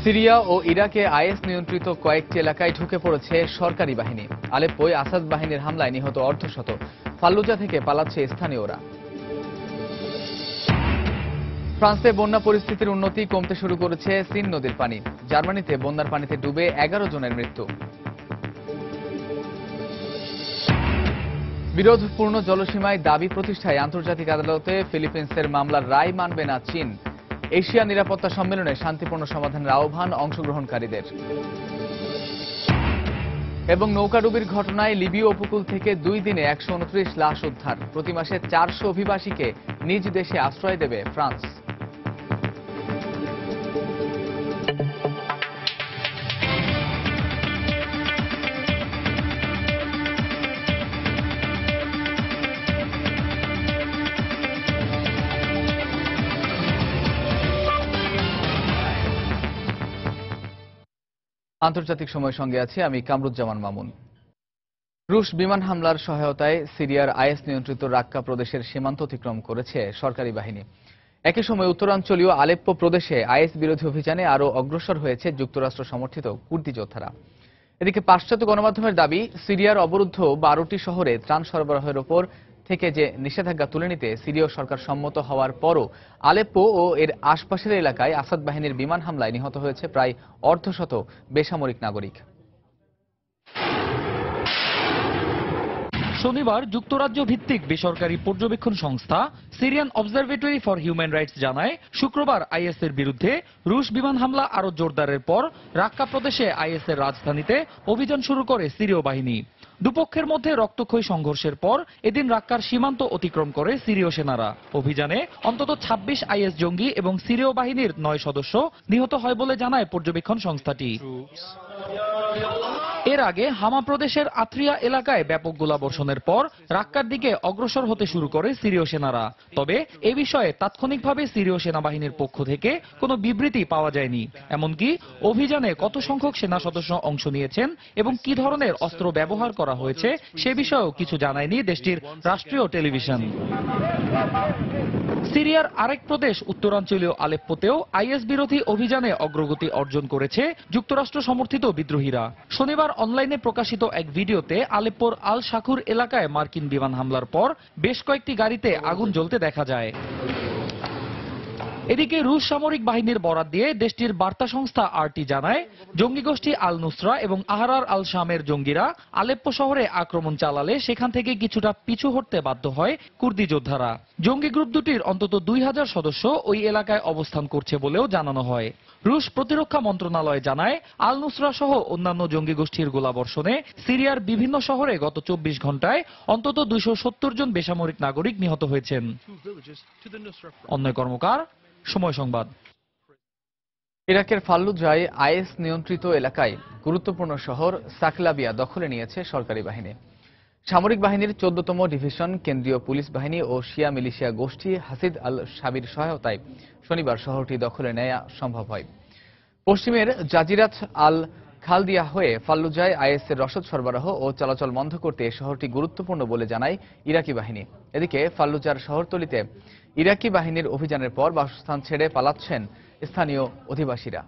Syria ও ইরাকে is নিয়ন্ত্রিত কয়েকটি এলাকায় ঢুকে পড়েছে সরকারি বাহিনী। আলেপ্পোয় আসাদ বাহিনীর হামলায় নিহত অর্ধশত। ফাল্লুজা থেকে পালাচ্ছে স্থানীয়রা। ফ্রান্সে বন্যা পরিস্থিতির উন্নতি কমতে শুরু করেছে সিন নদীর পানি। জার্মানিতে বন্যার পানিতে ডুবে 11 জনের মৃত্যু। বিরোধপূর্ণ জলসীমায় দাবি প্রতিষ্ঠায় আন্তর্জাতিক আদালতে ফিলিপিন্সের মামলার রায় মানবে না চীন। এশিয়া নিরাপত্তা সম্মেলনে শান্তিপূর্ণ সমাধানের আহ্বান অংশগ্রহণকারীদের। এবং নৌকাডুবির ঘটনায় লিবীয় উপকূল থেকে 2 দিনে 129 লাশ উদ্ধার। প্রতি মাসে 400 অভিবাসীকে নিজ দেশে আশ্রয় দেবে ফ্রান্স। আন্তর্জাতিক সময়ের সঙ্গে আছি আমি কামরুজ্জামান মামুন। রুশ বিমান হামলার সহায়তায় সিরিয়ার আইএস নিয়ন্ত্রিত রাক্কা প্রদেশের সীমান্ত অতিক্রম করেছে সরকারি বাহিনী। একই সময় উত্তরাঞ্চলীয় আলেপ্পো প্রদেশে আইএস বিরোধী অভিযানে আরও অগ্রসর হয়েছে যুক্তরাষ্ট্র সমর্থিত কুর্দি যোদ্ধারা। এদিকে পাশ্চাত্য গণমাধ্যমের দাবি, সিরিয়ার অবরুদ্ধ 12টি শহরে ত্রাণ সরবরাহের ওপর থেকে যে নিষেধাজ্ঞা তুলে নিতে সিরীয় সরকার সম্মত হওয়ার পরও আলেপ্পো ও এর আশপাশের এলাকায় আসাদ বাহিনীর বিমান হামলায় নিহত হয়েছে প্রায় অর্ধশত বেসামরিক নাগরিক। শনিবার যুক্তরাজ্য ভিত্তিক বেসরকারি পর্যবেক্ষণ সংস্থা Syrian observatory for human rights জানায়, শুক্রবার আইএসের বিরুদ্ধে রুশ বিমান হামলা আরো জোরদারের পর রাক্কা প্রদেশে আইএসের রাজধানীতে অভিযান শুরু করে সিরীয় বাহিনী। দুপক্ষের মধ্যে রক্তক্ষয়ী সংঘর্ষের পর এদিন রাক্কার সীমান্ত অতিক্রম করে সিরীয় সেনারা। অভিযানে অন্তত 26 আইএস জঙ্গি এবং সিরীয় বাহিনীর 9 সদস্য নিহত হয় বলে জানায় পর্যবেক্ষণ সংস্থাটি। এর আগে হামা প্রদেশের আত্রিয়া এলাকায় ব্যাপক গোলাবর্ষণের পর রাক্কার দিকে অগ্রসর হতে শুরু করে সিরীয় সেনারা। তবে এ বিষয়ে তাৎক্ষণিকভাবে সিরীয় সেনাবাহিনীর পক্ষ থেকে কোনো বিবৃতি পাওয়া যায়নি। এমনকি অভিযানে কত সংখ্যক সেনা সদস্য অংশ নিয়েছেন এবং কি ধরনের অস্ত্র ব্যবহার করা হয়েছে সে বিষয়েও কিছু জানায়নি দেশটির রাষ্ট্রীয় টেলিভিশন। সিরিয়ার আরেক প্রদেশ উত্তরাঞ্চলীয় আলেপ্পোতেও আইএস বিরোধী অভিযানে অগ্রগতি অর্জন করেছে যুক্তরাষ্ট্র সমর্থিত বিদ্রোহীরা। শনিবার অনলাইনে প্রকাশিত এক ভিডিওতে আলেপ্পোর আল শাকুর এলাকায় মার্কিন বিমান হামলার পর বেশ কয়েকটি গাড়িতে আগুন জ্বলতে দেখা যায়। এদিকে রুশ সামরিক বাহিনীর বরাত দিয়ে দেশটির বার্তা সংস্থা আরটি জানায়, জঙ্গি গোষ্ঠী আল নুসরা এবং আহরার আল শামের জঙ্গিরা আলেপ্পো শহরে আক্রমণ চালালে সেখান থেকে কিছুটা পিছু হটতে বাধ্য হয় কুর্দি যোদ্ধারা। জঙ্গি গ্রুপ দুটির অন্তত 2000 সদস্য ওই এলাকায় অবস্থান করছে বলেও জানানো হয়। রুশ প্রতিরক্ষা মন্ত্রণালয় জানায়, আল নুসরা সহ অন্যান্য জঙ্গি গোষ্ঠীর গোলাবর্ষণে সিরিয়ার বিভিন্ন শহরে গত 24 ঘন্টায় অন্তত 270 জন বেসামরিক নাগরিক নিহত হয়েছেন। অন্যয় কর্মকার, সময় সংবাদ। ইরাকের ফাল্লুজায় আইএস নিয়ন্ত্রিত এলাকায় গুরুত্বপূর্ণ শহর সাকলাবিয়া দখলে নিয়েছে সরকারি বাহিনী। সামরিক বাহিনীর 14তম ডিভিশন, কেন্দ্রীয় পুলিশ বাহিনী ও শিয়া মিলিশিয়া গোষ্ঠী হাসিদ আল শাবির সহায়তায় শনিবার শহরটি দখলে নেওয়া সম্ভব হয়। পশ্চিমের জাজিরাত আল খালদিয়া হয়ে ফাল্লুজায় আইএসের রসদ সরবরাহ ও চলাচল বন্ধ করতে এই শহরটি গুরুত্বপূর্ণ বলে জানায় ইরাকি বাহিনী। এদিকে ফাল্লুজার শহরতলিতে ইরাকি বাহিনীর অভিযানের পর বাসস্থান ছেড়ে পালাচ্ছেন স্থানীয় অধিবাসীরা।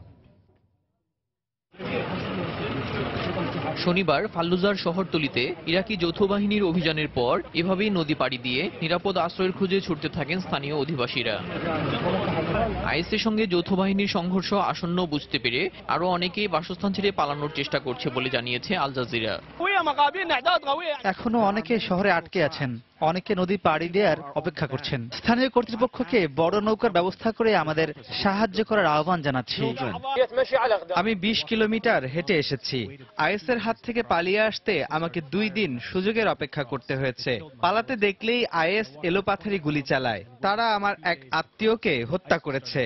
শনিবার ফাল্লুজার শহরতলিতে ইরাকি যৌথ বাহিনীর অভিযানের পর এভাবেই নদী পাড়ি দিয়ে নিরাপদ আশ্রয়ের খোঁজে ছুটতে থাকেন স্থানীয় অধিবাসীরা। আইএসের সঙ্গে যৌথ বাহিনীর সংঘর্ষ আসন্ন বুঝতে পেরে আরো অনেকেই বাসস্থান ছেড়ে পালানোর চেষ্টা করছে বলে জানিয়েছে আল জাজিরা। এখনো অনেকে শহরে আটকে আছেন, অনেকে নদী পাড়ি দেওয়ার অপেক্ষা করছেন। স্থানীয় কর্তৃপক্ষকে বড় নৌকার ব্যবস্থা করে আমাদের সাহায্য করার আহ্বান জানাচ্ছি। আমি 20 কিলোমিটার হেঁটে এসেছি। আইএসের হাত থেকে পালিয়ে আসতে আমাকে 2 দিন সুযোগের অপেক্ষা করতে হয়েছে। পালাতে দেখলেই আইএস এলোপাথারি গুলি চালায়। তারা আমার এক আত্মীয়কে হত্যা করেছে।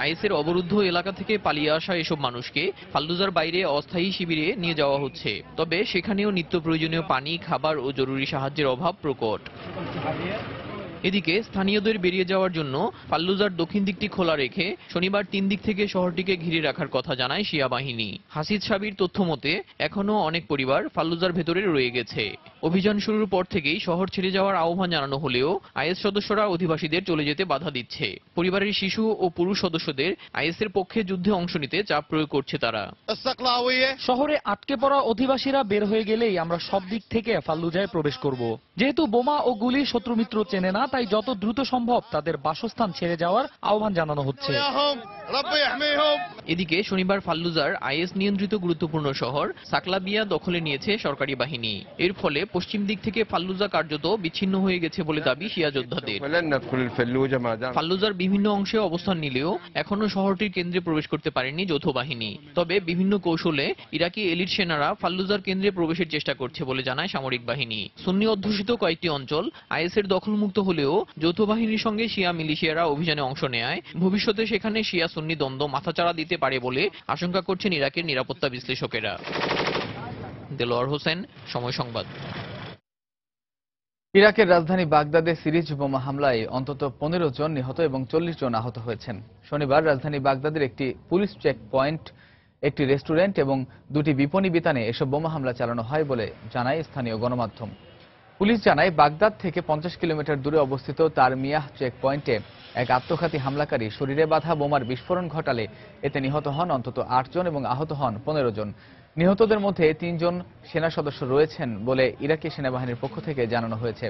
আইএসের অবরুদ্ধ এলাকা থেকে পালিয়ে আসা এসব মানুষকে ফাল্লুজার বাইরে অস্থায়ী শিবিরে নিয়ে যাওয়া হচ্ছে। তবে সেখানেও নিত্য প্রয়োজনীয় পানি, খাবার ও জরুরি সাহায্যের অভাব প্রকট। এদিকে স্থানীয়দের বেরিয়ে যাওয়ার জন্য ফাল্লুজার দক্ষিণ দিকটি খোলা রেখে শনিবার 3 দিক থেকে শহরটিকে ঘিরে রাখার কথা জানায় শিয়া বাহিনী। হাসিদ সাবির তথ্য মতে এখনো অনেক পরিবার ফাল্লুজার ভেতরে রয়ে গেছে। অভিযান শুরুর পর থেকেই শহর ছেড়ে যাওয়ার আহ্বান জানানো হলেও আইএস সদস্যরা অধিবাসীদের চলে যেতে বাধা দিচ্ছে। পরিবারের শিশু ও পুরুষ সদস্যদের আইএসের পক্ষে যুদ্ধে অংশ নিতে চাপ প্রয়োগ করছে তারা। শহরে আটকে পড়া অধিবাসীরা বের হয়ে গেলেই আমরা সব দিক থেকে ফাল্লুজায় প্রবেশ করব। যেহেতু বোমা ও গুলি শত্রুমিত্র চেনে না, তাই যত দ্রুত সম্ভব তাদের বাসস্থান ছেড়ে যাওয়ার আহ্বান জানানো হচ্ছে। এদিকে শনিবার ফাল্লুজার আইএস নিয়ন্ত্রিত গুরুত্বপূর্ণ শহর সাকলাবিয়া দখলে নিয়েছে সরকারি বাহিনী। এর ফলে পশ্চিম দিক থেকে ফাল্লুজা কার্যত বিচ্ছিন্ন হয়ে গেছে বলে দাবি শিয়া যোদ্ধাদের। ফাল্লুজার বিভিন্ন অংশে অবস্থান নিলেও এখনো শহরটির কেন্দ্রে প্রবেশ করতে পারেনি যৌথ বাহিনী। তবে বিভিন্ন কৌশলে ইরাকি এলিট সেনারা ফাল্লুজার কেন্দ্রে প্রবেশের চেষ্টা করছে বলে জানায় সামরিক বাহিনী। সুন্নি অধ্যুষিত কয়েকটি অঞ্চল আইএসের দখলমুক্ত হলেও যৌথ বাহিনীর সঙ্গে শিয়া মিলিশিয়ারা অভিযানে অংশ নেয় ভবিষ্যতে সেখানে শিয়া সুন্নি দ্বন্দ্ব মাথাচাড়া দিতে পারে বলে আশঙ্কা করছেন ইরাকের নিরাপত্তা বিশ্লেষকেরা। দেলোয়ার হোসেন, সময় সংবাদ। ইরাকের রাজধানী বাগদাদে সিরিজ বোমা হামলায় অন্তত 15 জন নিহত এবং 40 জন আহত হয়েছেন। শনিবার রাজধানী বাগদাদের একটি পুলিশ চেক পয়েন্ট, একটি রেস্টুরেন্ট এবং 2টি বিপণী বিতানে এসব বোমা হামলা চালানো হয় বলে জানায় স্থানীয় গণমাধ্যম। পুলিশ জানায় বাগদাদ থেকে 50 কিলোমিটার দূরে অবস্থিত তারমিয়াহ চেক পয়েন্টে এক আত্মঘাতী হামলাকারী শরীরে বাঁধা বোমার বিস্ফোরণ ঘটালে এতে নিহত হন অন্তত 8 জন এবং আহত হন 15 জন। নিহতদের মধ্যে 3 জন সেনা সদস্য রয়েছেন বলে ইরাকি সেনাবাহিনীর পক্ষ থেকে জানানো হয়েছে।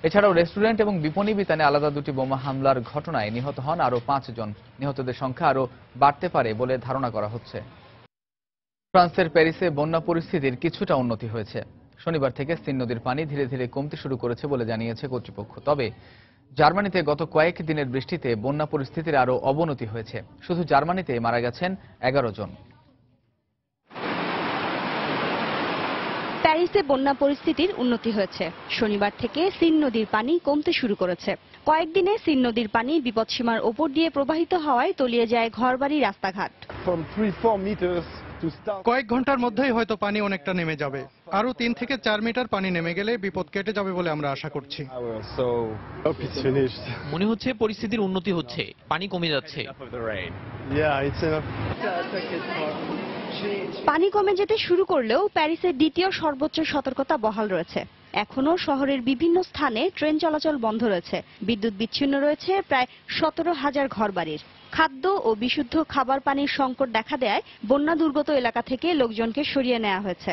এছাড়াও রেস্টুরেন্ট এবং বিপণী বিতানে আলাদা 2টি বোমা হামলার ঘটনায় নিহত হন আরও 5 জন। নিহতদের সংখ্যা আরও বাড়তে পারে বলে ধারণা করা হচ্ছে। ফ্রান্সের প্যারিসে বন্যা পরিস্থিতির কিছুটা উন্নতি হয়েছে। শনিবার থেকে সিন নদীর পানি ধীরে ধীরে কমতে শুরু করেছে বলে জানিয়েছে কর্তৃপক্ষ। তবে জার্মানিতে গত কয়েক দিনের বৃষ্টিতে বন্যা পরিস্থিতির আরও অবনতি হয়েছে। শুধু জার্মানিতে মারা গেছেন 11 জন। প্যারিসে বন্যা পরিস্থিতির উন্নতি হয়েছে। শনিবার থেকে সিন নদীর পানি কমতে শুরু করেছে। কয়েকদিনে সিন নদীর পানি বিপদসীমার ওপর দিয়ে প্রবাহিত হওয়ায় তলিয়ে যায় ঘরবাড়ি, রাস্তাঘাট। কয়েক ঘন্টার মধ্যেই হয়তো পানি অনেকটা নেমে যাবে। আরো 3 থেকে 4 মিটার পানি নেমে গেলে বিপদ কেটে যাবে বলে আমরা আশা করছি। মনে হচ্ছে পরিস্থিতির উন্নতি হচ্ছে, পানি কমে যাচ্ছে। পানি কমে যেতে শুরু করলেও প্যারিসের দ্বিতীয় সর্বোচ্চ সতর্কতা বহাল রয়েছে। এখনো শহরের বিভিন্ন স্থানে ট্রেন চলাচল বন্ধ রয়েছে। বিদ্যুৎ বিচ্ছিন্ন রয়েছে প্রায় 17,000 ঘরবাড়ির। খাদ্য ও বিশুদ্ধ খাবার পানির সংকট দেখা দেয় বন্যা দুর্গত এলাকা থেকে লোকজনকে সরিয়ে নেওয়া হয়েছে।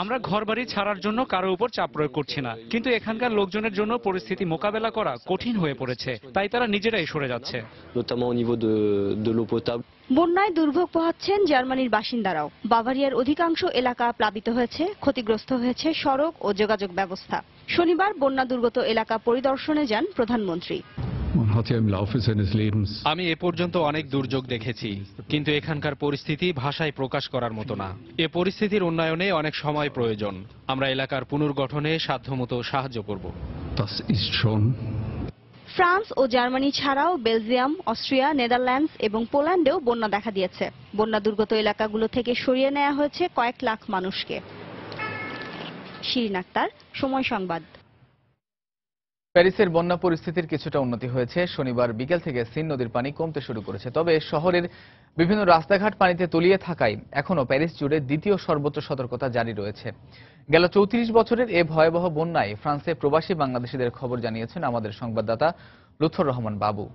আমরা ঘরবাড়ি ছাড়ার জন্য কারো উপর চাপ প্রয়োগ করছি না, কিন্তু এখানকার লোকজনের জন্য পরিস্থিতি মোকাবেলা করা কঠিন হয়ে পড়েছে, তাই তারা নিজেরাই সরে যাচ্ছে। বন্যায় দুর্ভোগ পোহাচ্ছেন জার্মানির বাসিন্দারাও। বাভারিয়ার অধিকাংশ এলাকা প্লাবিত হয়েছে, ক্ষতিগ্রস্ত হয়েছে সড়ক ও যোগাযোগ ব্যবস্থা। শনিবার বন্যা দুর্গত এলাকা পরিদর্শনে যান প্রধানমন্ত্রী। আমি এ পর্যন্ত অনেক দুর্যোগ দেখেছি, কিন্তু এখানকার পরিস্থিতি ভাষায় প্রকাশ করার মতো না। এ পরিস্থিতির উন্নয়নে অনেক সময় প্রয়োজন। আমরা এলাকার পুনর্গঠনে সাধ্যমতো সাহায্য করব। ফ্রান্স ও জার্মানি ছাড়াও বেলজিয়াম, অস্ট্রিয়া, নেদারল্যান্ডস এবং পোল্যান্ডেও বন্যা দেখা দিয়েছে। বন্যা দুর্গত এলাকাগুলো থেকে সরিয়ে নেওয়া হয়েছে কয়েক লাখ মানুষকে। শিরিন আক্তার, সময় সংবাদ। প্যারিসের বন্যা পরিস্থিতির কিছুটা উন্নতি হয়েছে। শনিবার বিকেল থেকে সিন নদীর পানি কমতে শুরু করেছে। তবে শহরের বিভিন্ন রাস্তাঘাট পানিতে তলিয়ে থাকায় এখনো প্যারিস জুড়ে দ্বিতীয় সর্বোচ্চ সতর্কতা জারি রয়েছে। গেল 34 বছরের এ ভয়াবহ বন্যায় ফ্রান্সে প্রবাসী বাংলাদেশিদের খবর জানিয়েছেন আমাদের সংবাদদাতা লুৎফর রহমান বাবু।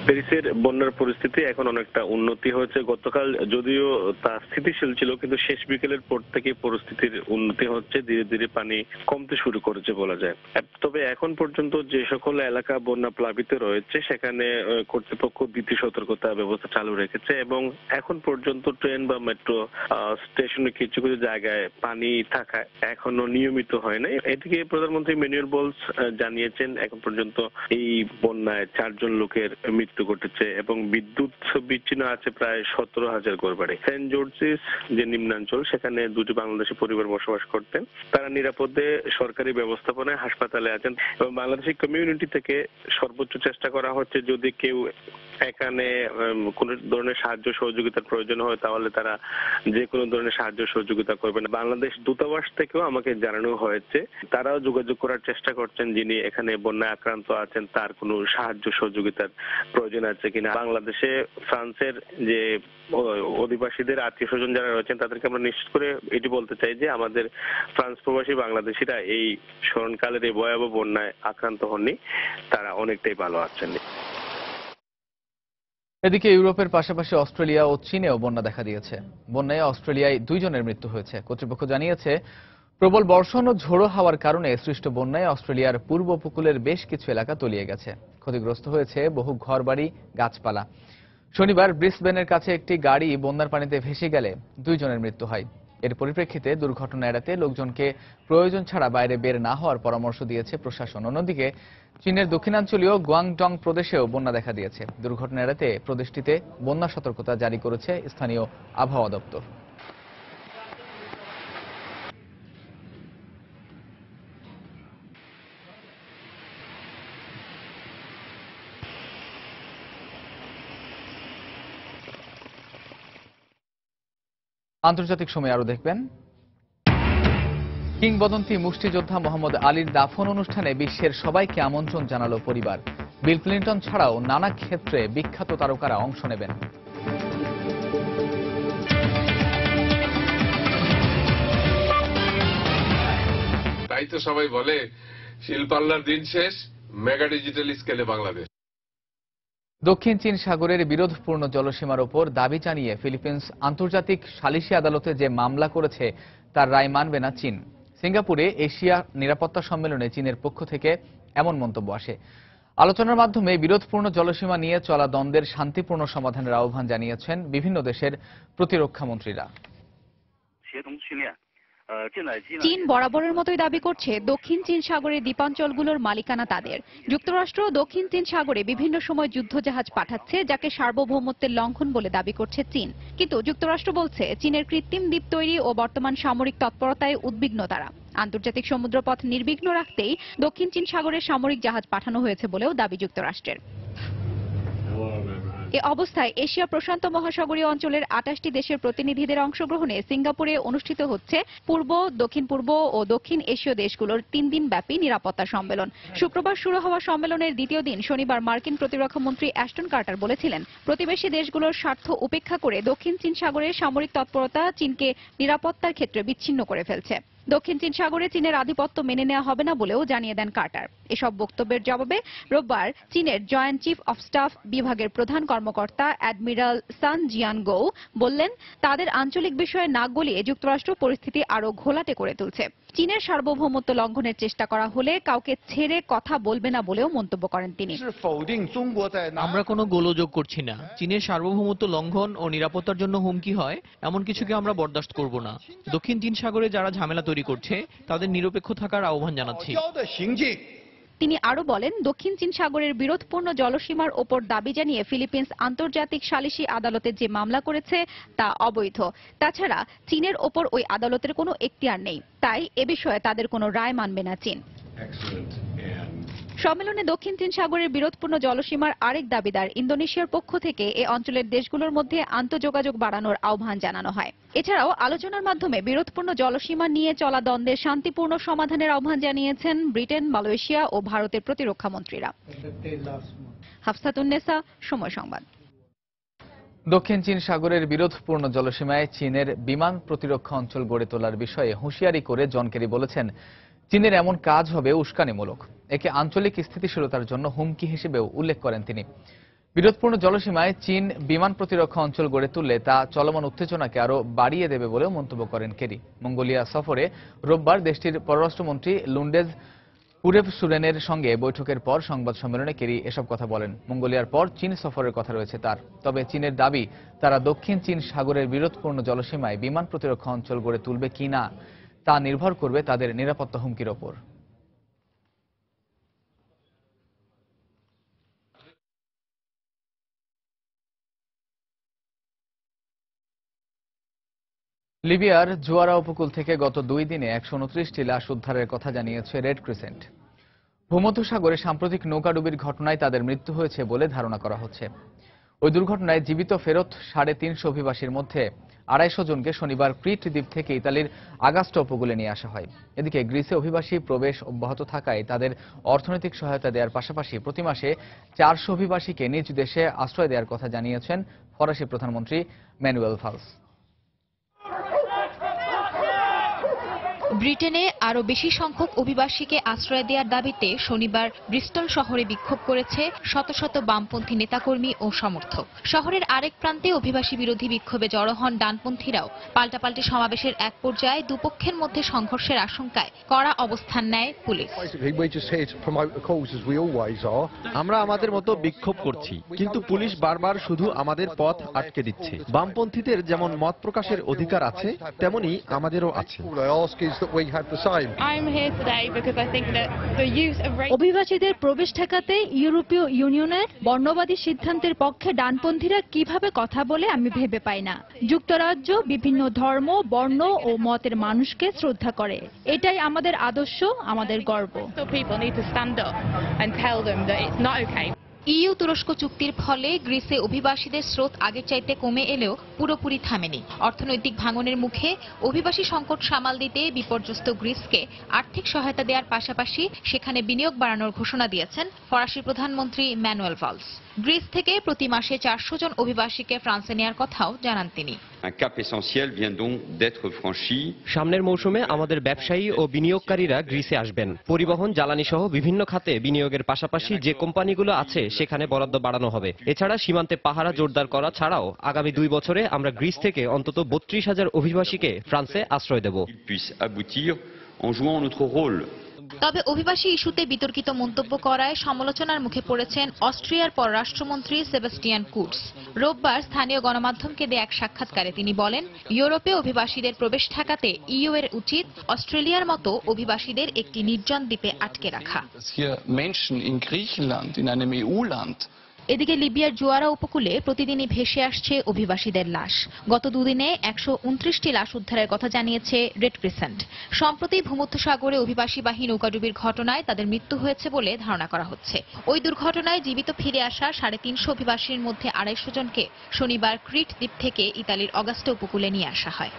প্যারিসের বন্যার পরিস্থিতি এখন অনেকটা উন্নতি হয়েছে। গতকাল যদিও তা স্থিতিশীল ছিল, কিন্তু শেষ বিকেলের পর থেকে পরিস্থিতির উন্নতি হচ্ছে, ধীরে ধীরে পানি কমতে শুরু করেছে বলা যায়। তবে এখন পর্যন্ত যে সকল এলাকা বন্যা প্লাবিত রয়েছে সেখানে কর্তৃপক্ষ দ্বিতীয় সতর্কতা ব্যবস্থা চালু রেখেছে এবং এখন পর্যন্ত ট্রেন বা মেট্রো স্টেশনে কিছু কিছু জায়গায় পানি থাকায় এখনো নিয়মিত হয় নাই। এদিকে প্রধানমন্ত্রী ম্যানুয়েল বলস জানিয়েছেন এখন পর্যন্ত এই বন্যায় 4 জন লোকের মৃত্যু ঘটেছে এবং বিদ্যুৎ বিচ্ছিন্ন আছে প্রায় 17,000 ঘরবাড়ি। সেন্ট জর্জিস যে নিম্নাঞ্চল, সেখানে 2টি বাংলাদেশি পরিবার বসবাস করতেন। তারা নিরাপদে সরকারি ব্যবস্থাপনায় হাসপাতালে আছেন এবং বাংলাদেশি কমিউনিটি থেকে সর্বোচ্চ চেষ্টা করা হচ্ছে যদি কেউ এখানে কোন ধরনের সাহায্য সহযোগিতার প্রয়োজন হয় তাহলে তারা যে কোনো ধরনের সাহায্য সহযোগিতা করবেন। বাংলাদেশ দূতাবাস থেকেও আমাকে জানানো হয়েছে, তারাও যোগাযোগ করার চেষ্টা করছেন যিনি এখানে বন্যায় আক্রান্ত আছেন তার কোনো সাহায্য সহযোগিতার প্রয়োজন আছে কিনা। বাংলাদেশে ফ্রান্সের যে অধিবাসীদের আত্মীয় স্বজন যারা রয়েছেন তাদেরকে আমরা নিশ্চিত করে এটি বলতে চাই যে আমাদের ফ্রান্স প্রবাসী বাংলাদেশিরা এই স্মরণকালের এই ভয়াবহ বন্যায় আক্রান্ত হননি, তারা অনেকটাই ভালো আছেন। এদিকে ইউরোপের পাশাপাশি অস্ট্রেলিয়া ও চীনেও বন্যা দেখা দিয়েছে। বন্যায় অস্ট্রেলিয়ায় 2 জনের মৃত্যু হয়েছে। কর্তৃপক্ষ জানিয়েছে প্রবল বর্ষণ ও ঝোড়ো হাওয়ার কারণে সৃষ্ট বন্যায় অস্ট্রেলিয়ার পূর্ব উপকূলের বেশ কিছু এলাকা তলিয়ে গেছে। ক্ষতিগ্রস্ত হয়েছে বহু ঘরবাড়ি, গাছপালা। শনিবার ব্রিসবেনের কাছে একটি গাড়ি বন্যার পানিতে ভেসে গেলে 2 জনের মৃত্যু হয়। এর পরিপ্রেক্ষিতে দুর্ঘটনা এড়াতে লোকজনকে প্রয়োজন ছাড়া বাইরে বের না হওয়ার পরামর্শ দিয়েছে প্রশাসন। অন্যদিকে চীনের দক্ষিণাঞ্চলীয় গুয়াংডং প্রদেশেও বন্যা দেখা দিয়েছে। দুর্ঘটনা এড়াতে প্রদেশটিতে বন্যা সতর্কতা জারি করেছে স্থানীয় আবহাওয়া দপ্তর। আন্তর্জাতিক সময় আরো দেখবেন। কিংবদন্তি মুষ্টিযোদ্ধা মোহাম্মদ আলীর দাফন অনুষ্ঠানে বিশ্বের সবাইকে আমন্ত্রণ জানালো পরিবার। বিল ক্লিন্টন ছাড়াও নানা ক্ষেত্রে বিখ্যাত তারকারা অংশ নেবেন। তাই তো সবাই বলে শিল্পাল্লার দিন শেষ, মেগা ডিজিটাল স্কেলে বাংলাদেশ। দক্ষিণ চীন সাগরের বিরোধপূর্ণ জলসীমার ওপর দাবি জানিয়ে ফিলিপিন্স আন্তর্জাতিক সালিসি আদালতে যে মামলা করেছে তার রায় মানবে না চীন। সিঙ্গাপুরে এশিয়া নিরাপত্তা সম্মেলনে চীনের পক্ষ থেকে এমন মন্তব্য আসে। আলোচনার মাধ্যমে বিরোধপূর্ণ জলসীমা নিয়ে চলা দ্বন্দ্বের শান্তিপূর্ণ সমাধানের আহ্বান জানিয়েছেন বিভিন্ন দেশের প্রতিরক্ষা মন্ত্রীরা। চীন বরাবরের মতোই দাবি করছে দক্ষিণ চীন সাগরের দ্বীপাঞ্চলগুলোর মালিকানা তাদের। যুক্তরাষ্ট্র দক্ষিণ চীন সাগরে বিভিন্ন সময় যুদ্ধজাহাজ পাঠাচ্ছে, যাকে সার্বভৌমত্বের লঙ্ঘন বলে দাবি করছে চীন। কিন্তু যুক্তরাষ্ট্র বলছে চীনের কৃত্রিম দ্বীপ তৈরি ও বর্তমান সামরিক তৎপরতায় উদ্বিগ্ন তারা। আন্তর্জাতিক সমুদ্রপথ নির্বিঘ্ন রাখতেই দক্ষিণ চীন সাগরে সামরিক জাহাজ পাঠানো হয়েছে বলেও দাবি যুক্তরাষ্ট্রের। এ অবস্থায় এশিয়া প্রশান্ত মহাসাগরীয় অঞ্চলের 28টি দেশের প্রতিনিধিদের অংশগ্রহণে সিঙ্গাপুরে অনুষ্ঠিত হচ্ছে পূর্ব, দক্ষিণ পূর্ব ও দক্ষিণ এশীয় দেশগুলোর 3 দিন ব্যাপী নিরাপত্তা সম্মেলন। শুক্রবার শুরু হওয়া সম্মেলনের দ্বিতীয় দিন শনিবার মার্কিন প্রতিরক্ষা মন্ত্রী অ্যাশটন কার্টার বলেছিলেন, প্রতিবেশী দেশগুলোর স্বার্থ উপেক্ষা করে দক্ষিণ চীন সাগরের সামরিক তৎপরতা চীনকে নিরাপত্তার ক্ষেত্রে বিচ্ছিন্ন করে ফেলছে। দক্ষিণ চীন সাগরে চীনের আধিপত্য মেনে নেওয়া হবে না বলেও জানিয়ে দেন কার্টার। এসব বক্তব্যের জবাবে রোববার চীনের জয়েন্ট চিফ অফ স্টাফ বিভাগের প্রধান কর্মকর্তা অ্যাডমিরাল সান জিয়ানগৌ বললেন, তাদের আঞ্চলিক বিষয়ে নাক গলিয়ে যুক্তরাষ্ট্র পরিস্থিতি আরো ঘোলাটে করে তুলছে। চীনের সার্বভৌমত্ব লঙ্ঘনের চেষ্টা করা হলে কাউকে ছেড়ে কথা বলবে না বলেও মন্তব্য করেন তিনি। আমরা কোনো গোলযোগ করছি না। চীনের সার্বভৌমত্ব লঙ্ঘন ও নিরাপত্তার জন্য হুমকি হয় এমন কিছুকে আমরা বরদাস্ত করব না। দক্ষিণ চীন সাগরে যারা ঝামেলা তৈরি করছে তাদের নিরপেক্ষ থাকার আহ্বান জানাচ্ছি। তিনি আরো বলেন, দক্ষিণ চীন সাগরের বিরোধপূর্ণ জলসীমার ওপর দাবি জানিয়ে ফিলিপিন্স আন্তর্জাতিক সালিসি আদালতে যে মামলা করেছে তা অবৈধ। তাছাড়া চীনের ওপর ওই আদালতের কোনো এখতিয়ার নেই, তাই এ বিষয়ে তাদের কোনো রায় মানবে না চীন। সম্মেলনে দক্ষিণ চীন সাগরের বিরোধপূর্ণ জলসীমার আরেক দাবিদার ইন্দোনেশিয়ার পক্ষ থেকে এ অঞ্চলের দেশগুলোর মধ্যে আন্তঃযোগাযোগ বাড়ানোর আহ্বান জানানো হয়। এছাড়াও আলোচনার মাধ্যমে বিরোধপূর্ণ জলসীমা নিয়ে চলা দ্বন্দ্বের শান্তিপূর্ণ সমাধানের আহ্বান জানিয়েছেন ব্রিটেন, মালয়েশিয়া ও ভারতের প্রতিরক্ষা মন্ত্রীরা। হাফসাতুন্নেসা, সময় সংবাদ। দক্ষিণ চীন সাগরের বিরোধপূর্ণ জলসীমায় চীনের বিমান প্রতিরক্ষা অঞ্চল গড়ে তোলার বিষয়ে হুঁশিয়ারি করে জন কেরি বলেছেন, চীনের এমন কাজ হবে উস্কানিমূলক। একে আঞ্চলিক স্থিতিশীলতার জন্য হুমকি হিসেবেও উল্লেখ করেন তিনি। বিরোধপূর্ণ জলসীমায় চীন বিমান প্রতিরক্ষা অঞ্চল গড়ে তুললে তা চলমান উত্তেজনাকে আরো বাড়িয়ে দেবে বলেও মন্তব্য করেন কেরি। মঙ্গোলিয়া সফরে রোববার দেশটির পররাষ্ট্রমন্ত্রী লুন্ডেজ পুরেভসুরেনের সঙ্গে বৈঠকের পর সংবাদ সম্মেলনে কেরি এসব কথা বলেন। মঙ্গোলিয়ার পর চীন সফরের কথা রয়েছে তার। তবে চীনের দাবি, তারা দক্ষিণ চীন সাগরের বিরোধপূর্ণ জলসীমায় বিমান প্রতিরক্ষা অঞ্চল গড়ে তুলবে কিনা তা নির্ভর করবে তাদের নিরাপত্তা হুমকির ওপর। লিবিয়ার জোয়ারা উপকূল থেকে গত 2 দিনে 129টি লাশ উদ্ধারের কথা জানিয়েছে রেড ক্রিসেন্ট। ভূমধ্যসাগরে সাম্প্রতিক নৌকাডুবির ঘটনায় তাদের মৃত্যু হয়েছে বলে ধারণা করা হচ্ছে। ওই দুর্ঘটনায় জীবিত ফেরত 350 অভিবাসীর মধ্যে 250 জনকে শনিবার ক্রিট দ্বীপ থেকে ইতালির আগাস্টা উপকূলে নিয়ে আসা হয়। এদিকে গ্রিসে অভিবাসী প্রবেশ অব্যাহত থাকায় তাদের অর্থনৈতিক সহায়তা দেওয়ার পাশাপাশি প্রতি মাসে 400 অভিবাসীকে নিজ দেশে আশ্রয় দেওয়ার কথা জানিয়েছেন ফরাসি প্রধানমন্ত্রী ম্যানুয়েল ভালস। ব্রিটেনে আরো বেশি সংখ্যক অভিবাসীকে আশ্রয় দেওয়ার দাবিতে শনিবার ব্রিস্টল শহরে বিক্ষোভ করেছে শত শত বামপন্থী নেতাকর্মী ও সমর্থক। শহরের আরেক প্রান্তে অভিবাসী বিরোধী বিক্ষোভে জড়ো হন ডানপন্থীরাও। পাল্টাপাল্টি সমাবেশের এক পর্যায়ে দুপক্ষের মধ্যে সংঘর্ষের আশঙ্কায় কড়া অবস্থান নেয় পুলিশ। আমরা আমাদের মতো বিক্ষোভ করছি, কিন্তু পুলিশ বারবার শুধু আমাদের পথ আটকে দিচ্ছে। বামপন্থীদের যেমন মত প্রকাশের অধিকার আছে, তেমনি আমাদেরও আছে। অভিবাসীদের প্রবেশ ঠেকাতে ইউরোপীয় ইউনিয়নের বর্ণবাদী সিদ্ধান্তের পক্ষে ডানপন্থীরা কিভাবে কথা বলে আমি ভেবে পাই না। যুক্তরাজ্য বিভিন্ন ধর্ম, বর্ণ ও মতের মানুষকে শ্রদ্ধা করে। এটাই আমাদের আদর্শ, আমাদের গর্ব। ইইউ তুরস্ক চুক্তির ফলে গ্রিসে অভিবাসীদের স্রোত আগের চাইতে কমে এলেও পুরোপুরি থামেনি। অর্থনৈতিক ভাঙনের মুখে অভিবাসী সংকট সামাল দিতে বিপর্যস্ত গ্রিসকে আর্থিক সহায়তা দেওয়ার পাশাপাশি সেখানে বিনিয়োগ বাড়ানোর ঘোষণা দিয়েছেন ফরাসি প্রধানমন্ত্রী ম্যানুয়েল ভালস। গ্রিস থেকে প্রতি মাসে 400 জন অভিবাসীকে ফ্রান্সে নেওয়ার কথাও জানান তিনি। সামনের মৌসুমে আমাদের ব্যবসায়ী ও বিনিয়োগকারীরা গ্রিসে আসবেন। পরিবহন, জ্বালানি সহ বিভিন্ন খাতে বিনিয়োগের পাশাপাশি যে কোম্পানিগুলো আছে সেখানে বরাদ্দ বাড়ানো হবে। এছাড়া সীমান্তে পাহারা জোরদার করা ছাড়াও আগামী 2 বছরে আমরা গ্রিস থেকে অন্তত 32,000 অভিবাসীকে ফ্রান্সে আশ্রয় দেব। তবে অভিবাসী ইস্যুতে বিতর্কিত মন্তব্য করায় সমালোচনার মুখে পড়েছেন অস্ট্রিয়ার পররাষ্ট্রমন্ত্রী সেবাস্টিয়ান কুর্টস। রোববার স্থানীয় গণমাধ্যমকে দেয়া এক সাক্ষাৎকারে তিনি বলেন, ইউরোপে অভিবাসীদের প্রবেশ ঠেকাতে ইইউ এর উচিত অস্ট্রেলিয়ার মতো অভিবাসীদের একটি নির্জন দ্বীপে আটকে রাখা। এদিকে লিবিয়ার জোয়ারা উপকূলে প্রতিদিনই ভেসে আসছে অভিবাসীদের লাশ। গত 2 দিনে 129টি লাশ উদ্ধারের কথা জানিয়েছে রেড ক্রিসেন্ট। সম্প্রতি ভূমধ্যসাগরে অভিবাসী বাহী নৌকাডুবির ঘটনায় তাদের মৃত্যু হয়েছে বলে ধারণা করা হচ্ছে। ওই দুর্ঘটনায় জীবিত ফিরে আসা 350 অভিবাসীর মধ্যে 250 জনকে শনিবার ক্রিট দ্বীপ থেকে ইতালির অগাস্টা উপকূলে নিয়ে আসা হয়।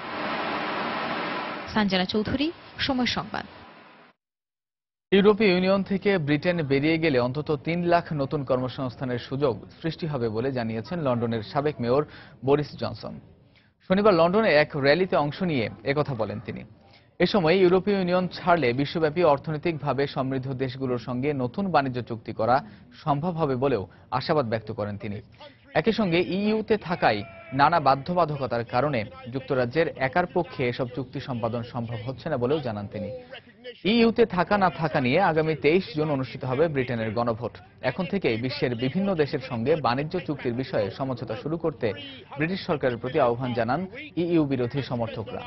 সঞ্জনা চৌধুরী, সময় সংবাদ। ইউরোপীয় ইউনিয়ন থেকে ব্রিটেন বেরিয়ে গেলে অন্তত 3 লাখ নতুন কর্মসংস্থানের সুযোগ সৃষ্টি হবে বলে জানিয়েছেন লন্ডনের সাবেক মেয়র বরিস জনসন। শনিবার লন্ডনে এক র্যালিতে অংশ নিয়ে একথা বলেন তিনি। এ সময় ইউরোপীয় ইউনিয়ন ছাড়লে বিশ্বব্যাপী অর্থনৈতিকভাবে সমৃদ্ধ দেশগুলোর সঙ্গে নতুন বাণিজ্য চুক্তি করা সম্ভব হবে বলেও আশাবাদ ব্যক্ত করেন তিনি। একই সঙ্গে ইইউতে থাকায় নানা বাধ্যবাধকতার কারণে যুক্তরাজ্যের একার পক্ষে এসব চুক্তি সম্পাদন সম্ভব হচ্ছে না বলেও জানান তিনি। ইইউতে থাকা না থাকা নিয়ে আগামী 23 জুন অনুষ্ঠিত হবে ব্রিটেনের গণভোট। এখন থেকেই বিশ্বের বিভিন্ন দেশের সঙ্গে বাণিজ্য চুক্তির বিষয়ে সমঝোতা শুরু করতে ব্রিটিশ সরকারের প্রতি আহ্বান জানান ইইউ বিরোধী সমর্থকরা।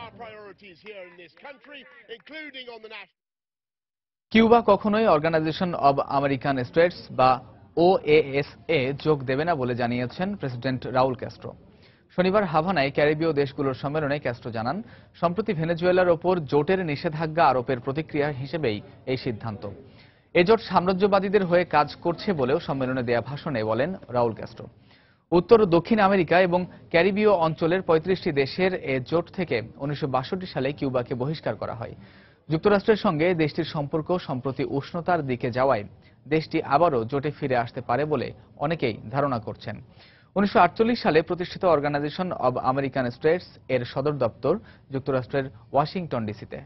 কিউবা কখনোই অর্গানাইজেশন অব আমেরিকান স্টেটস বা ওএএসএ যোগ দেবে না বলে জানিয়েছেন প্রেসিডেন্ট রাউল ক্যাস্ট্রো। শনিবার হাভানায় ক্যারিবীয় দেশগুলোর সম্মেলনে ক্যাস্ট্রো জানান, সম্প্রতি ভেনেজুয়েলার ওপর জোটের নিষেধাজ্ঞা আরোপের প্রতিক্রিয়া হিসেবেই এই সিদ্ধান্ত। এ জোট সাম্রাজ্যবাদীদের হয়ে কাজ করছে বলেও সম্মেলনে দেয়া ভাষণে বলেন রাউল ক্যাস্ট্রো। উত্তর ও দক্ষিণ আমেরিকা এবং ক্যারিবীয় অঞ্চলের 35টি দেশের এ জোট থেকে 1962 সালে কিউবাকে বহিষ্কার করা হয়। যুক্তরাষ্ট্রের সঙ্গে দেশটির সম্পর্ক সম্প্রতি উষ্ণতার দিকে যাওয়ায় দেশটি আবারও জোটে ফিরে আসতে পারে বলে অনেকেই ধারণা করছেন। 1948 সালে প্রতিষ্ঠিত অর্গানাইজেশন অব আমেরিকান স্টেটস এর সদর দপ্তর যুক্তরাষ্ট্রের ওয়াশিংটন ডিসিতে।